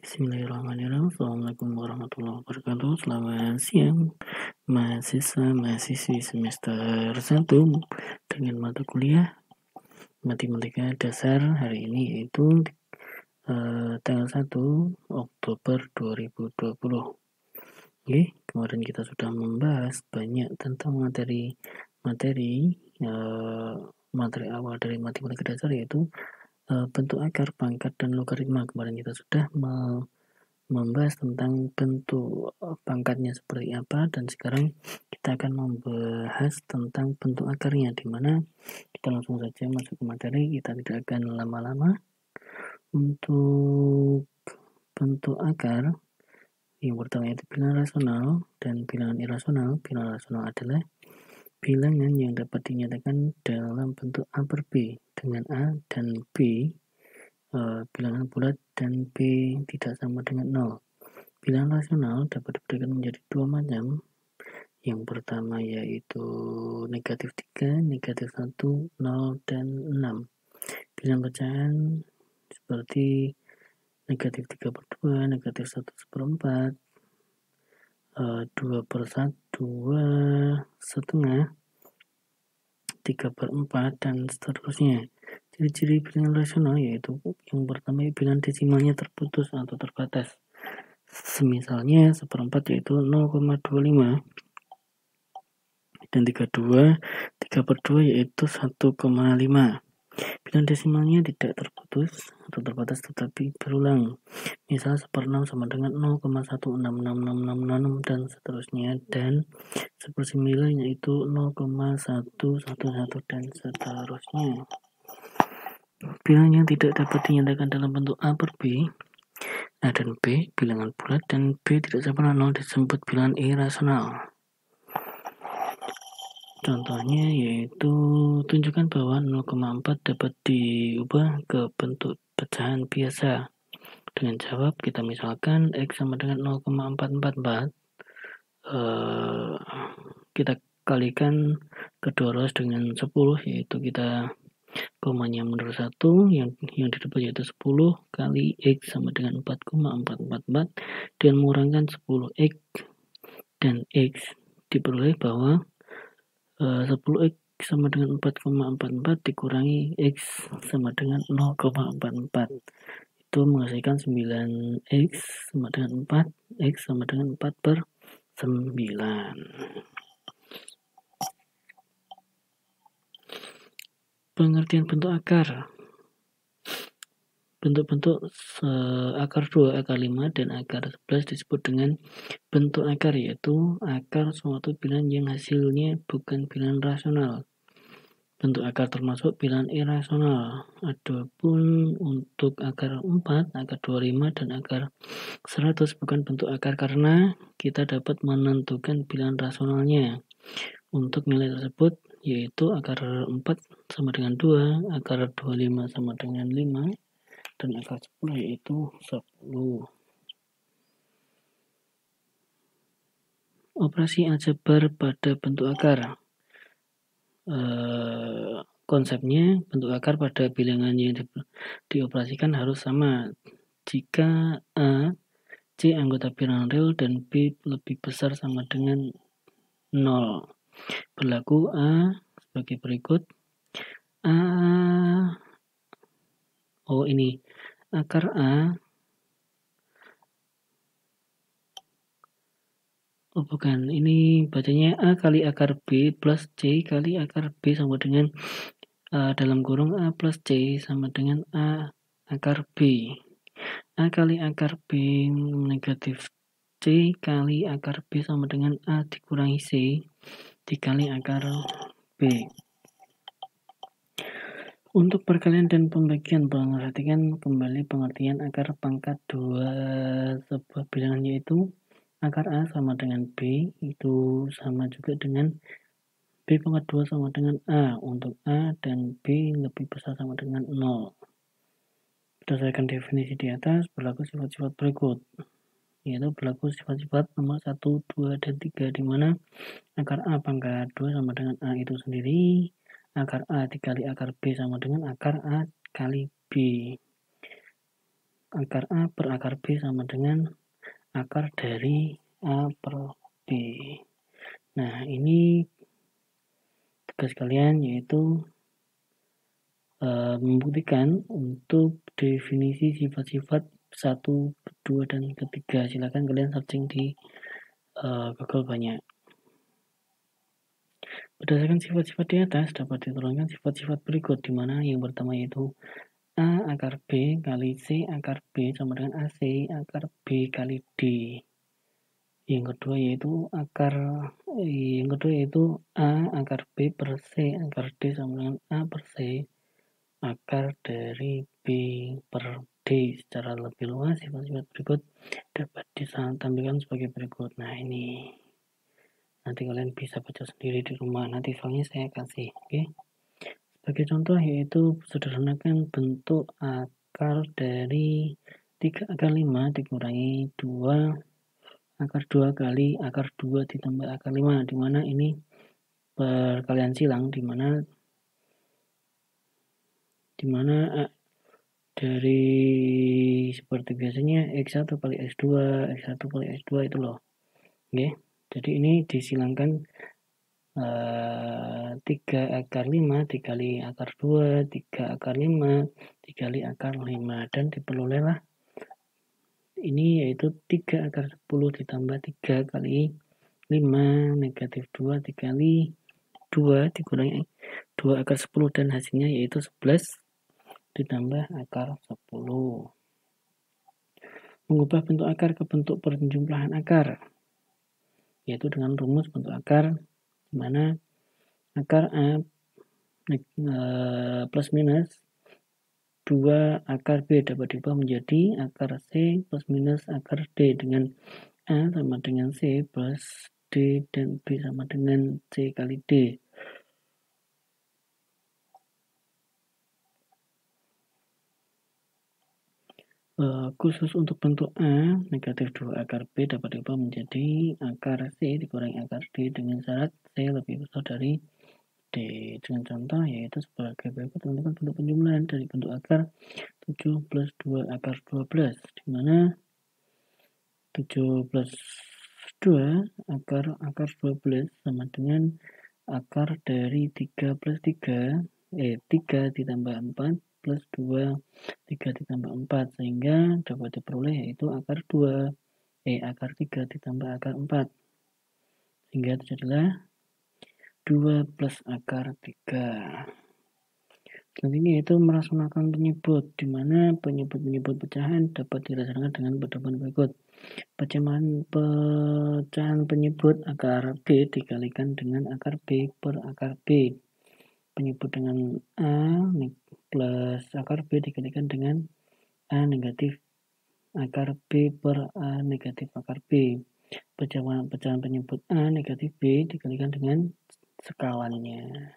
Bismillahirrahmanirrahim. Assalamualaikum warahmatullahi wabarakatuh. Selamat siang, mahasiswa-mahasiswi semester 1 dengan mata kuliah Matematika Dasar hari ini yaitu tanggal 1 Oktober 2020. Oke, kemarin kita sudah membahas banyak tentang materi awal dari Matematika Dasar, yaitu bentuk akar, pangkat, dan logaritma. Kemarin kita sudah membahas tentang bentuk pangkatnya seperti apa, dan sekarang kita akan membahas tentang bentuk akarnya, di mana kita langsung saja masuk ke materi. Kita tidak akan lama-lama. Untuk bentuk akar, yang pertama itu bilangan rasional dan bilangan irasional. Bilangan rasional adalah bilangan yang dapat dinyatakan dalam bentuk A per B, dengan A dan B bilangan bulat dan B tidak sama dengan 0. Bilangan rasional dapat diberikan menjadi dua macam. Yang pertama yaitu negatif 3, negatif 1, 0, dan 6. Bilangan pecahan seperti negatif 3 per 2, negatif 1 seperempat, 2 per 1, 2 setengah, 3 per 4, dan seterusnya. Ciri-ciri bilangan rasional yaitu yang pertama, bilangan desimalnya terputus atau terbatas. Semisalnya seperempat yaitu 0,25, dan 3 per 2 yaitu 1,5. Bilangan desimalnya tidak terputus atau terbatas tetapi berulang. Misal 1/6 sama dengan 0,1666666 dan seterusnya, dan 1/9 yaitu 0,111 dan seterusnya. Bilangan yang tidak dapat dinyatakan dalam bentuk A per B, A dan B bilangan bulat dan B tidak sama dengan 0 disebut bilangan irasional. Contohnya yaitu tunjukkan bahwa 0,4 dapat diubah ke bentuk pecahan biasa. Dengan jawab kita misalkan X sama dengan 0,444. Kita kalikan kedua ruas dengan 10, yaitu kita komanya mundur 1, yang didapat yaitu 10 kali X sama dengan 4,444, dan mengurangkan 10X dan X, diperoleh bahwa 10X sama dengan 4,44 dikurangi X sama dengan 0,44. Itu menghasilkan 9X sama dengan 4, X sama dengan 4 per 9. Pengertian bentuk akar. Bentuk-bentuk akar 2, akar 5, dan akar 11 disebut dengan bentuk akar, yaitu akar suatu bilangan yang hasilnya bukan bilangan rasional. Bentuk akar termasuk bilangan irasional. Adapun untuk akar 4, akar 25, dan akar 100 bukan bentuk akar karena kita dapat menentukan bilangan rasionalnya. Untuk nilai tersebut yaitu akar 4 sama dengan 2, akar 25 sama dengan 5, dan akar 10 yaitu 10. Operasi aljabar pada bentuk akar. Konsepnya, bentuk akar pada bilangan yang dioperasikan harus sama jika A, C anggota bilangan real dan B lebih besar sama dengan 0. Berlaku A sebagai berikut. Akar A ini bacanya A kali akar B plus C kali akar B sama dengan dalam kurung A plus C sama dengan A akar B. A kali akar B negatif C kali akar B sama dengan A dikurangi C dikali akar B. Untuk perkalian dan pembagian, perhatikan kembali pengertian akar pangkat 2 sebuah bilangan, yaitu akar A sama dengan B itu sama juga dengan B pangkat 2 sama dengan A untuk A dan B lebih besar sama dengan 0. Berdasarkan definisi di atas, berlaku sifat-sifat berikut, yaitu berlaku sifat-sifat nomor 1, 2, dan 3, di mana akar A pangkat 2 sama dengan A itu sendiri, akar A dikali akar B sama dengan akar A kali B. akar A per akar B sama dengan akar dari A per B. Nah, ini tugas kalian yaitu membuktikan untuk definisi sifat-sifat 1, 2, dan ketiga. Silakan kalian searching di Google banyak. Berdasarkan sifat-sifat di atas, dapat diturunkan sifat-sifat berikut, di mana yang pertama yaitu A akar B kali C akar B sama dengan AC akar B kali D. Yang kedua yaitu A akar B per C akar D sama dengan A per C akar dari B per D. Secara lebih luas, sifat-sifat berikut dapat ditampilkan sebagai berikut. Nah, ini nanti kalian bisa baca sendiri di rumah. Nanti filenya saya kasih. Oke. Sebagai contoh yaitu sederhanakan bentuk akar dari 3 akar 5 dikurangi 2 akar 2 kali akar 2 ditambah akar 5, di mana ini perkalian silang, di mana dari seperti biasanya X1 kali X2, X1 kali X2 itu loh. Oke. Jadi ini disilangkan 3 akar 5 dikali akar 2, 3 akar 5 dikali akar 5, dan diperolehlah ini yaitu 3 akar 10 ditambah 3 kali 5 negatif 2 dikali 2 dikurangi 2 akar 10, dan hasilnya yaitu 11 ditambah akar 10. Mengubah bentuk akar ke bentuk penjumlahan akar, yaitu dengan rumus bentuk akar, di mana akar A plus minus 2 akar B dapat diubah menjadi akar C plus minus akar D, dengan A sama dengan C plus D dan B sama dengan C kali D. Khusus untuk bentuk A, negatif 2 akar B dapat diubah menjadi akar C dikurangi akar D dengan syarat C lebih besar dari D. Dengan contoh yaitu sebagai berikut, tentukan bentuk penjumlahan dari bentuk akar 7 plus 2 akar 12, di mana 7 plus 2 akar 12 sama dengan akar dari 3 plus 3, 3 ditambah 4 plus 2, 3 ditambah 4, sehingga dapat diperoleh yaitu akar 3 ditambah akar 4, sehingga terjadilah 2 plus akar 3. Selanjutnya yaitu merasionalkan penyebut, di mana penyebut pecahan dapat dirasakan dengan pedoman berikut. Pecahan penyebut akar B dikalikan dengan akar B per akar B. Penyebut dengan A plus akar B dikalikan dengan A negatif akar B per A negatif akar B. Pecahan penyebut A negatif B dikalikan dengan sekalannya.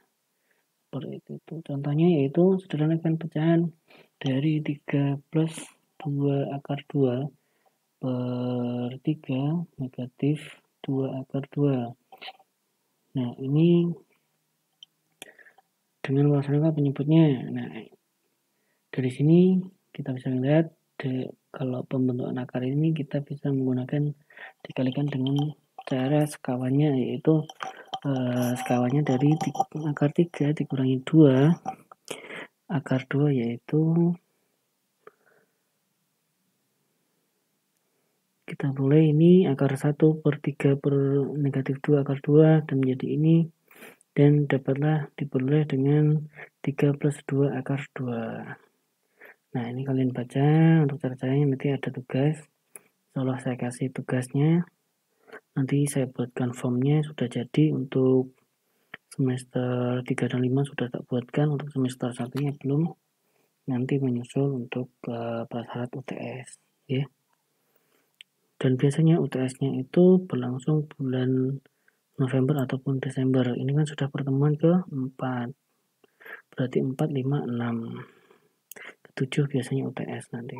Seperti itu. Contohnya yaitu sederhanakan pecahan dari 3 plus 2 akar 2 per 3 negatif 2 akar 2. Nah, ini dengan melaksanakan penyebutnya. Nah, dari sini kita bisa melihat kalau pembentukan akar ini kita bisa menggunakan dikalikan dengan cara sekawannya, yaitu sekawannya dari akar 3 dikurangi 2 akar 2, yaitu kita boleh ini akar 1 per 3 per negatif 2 akar 2 dan menjadi ini, dan dapatlah diperoleh dengan 3 plus 2 akar 2. Nah, ini kalian baca untuk caranya, nanti ada tugas. Insyaallah saya kasih tugasnya. Nanti saya buatkan formnya, sudah jadi untuk semester 3 dan 5 sudah tak buatkan, untuk semester 1-nya belum. Nanti menyusul untuk prasyarat UTS, ya. Dan biasanya UTS-nya itu berlangsung bulan November ataupun Desember. Ini kan sudah pertemuan ke-4. Berarti 4, 5, 6. Ke-7 biasanya UTS nanti.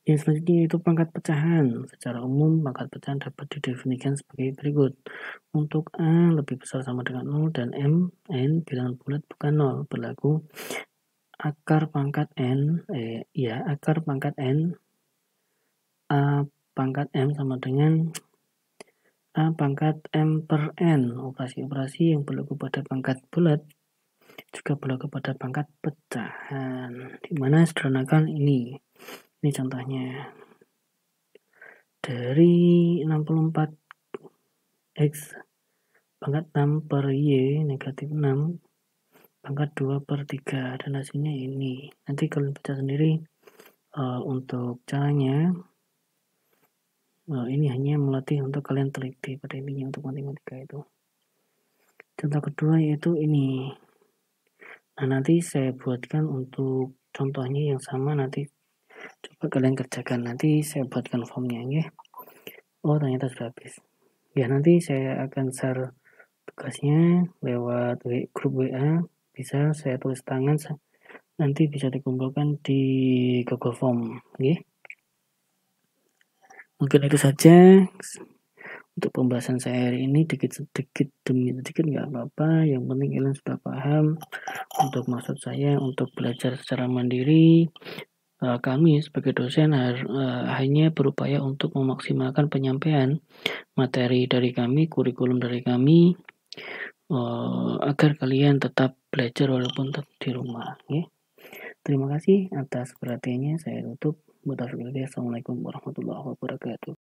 Yang selanjutnya itu pangkat pecahan. Secara umum, pangkat pecahan dapat didefinisikan sebagai berikut. Untuk A lebih besar sama dengan 0 dan M, N bilangan bulat bukan 0. Berlaku akar pangkat N, akar pangkat N, A pangkat M sama dengan A pangkat M per N. Operasi-operasi yang berlaku pada pangkat bulat juga berlaku pada pangkat pecahan. Dimana sederhanakan ini. Ini contohnya. Dari 64X pangkat 6 per Y negatif 6 pangkat 2 per 3 dan hasilnya ini. Nanti kalian baca sendiri. Untuk caranya ini hanya melatih untuk kalian teliti pada intinya untuk matematika itu. Contoh kedua yaitu ini. Nah, nanti saya buatkan untuk contohnya yang sama, nanti coba kalian kerjakan. Nanti saya buatkan formnya ya. Oh, ternyata sudah habis. Ya, nanti saya akan share tugasnya lewat grup WA. Bisa saya tulis tangan, nanti bisa dikumpulkan di Google Form. Ya. Mungkin itu saja untuk pembahasan saya hari ini, sedikit demi sedikit nggak apa-apa. Yang penting kalian sudah paham untuk maksud saya untuk belajar secara mandiri. Kami sebagai dosen hanya berupaya untuk memaksimalkan penyampaian materi dari kami, kurikulum dari kami, agar kalian tetap belajar walaupun tetap di rumah. Ya. Terima kasih atas perhatiannya. Saya tutup. Assalamualaikum warahmatullahi wabarakatuh.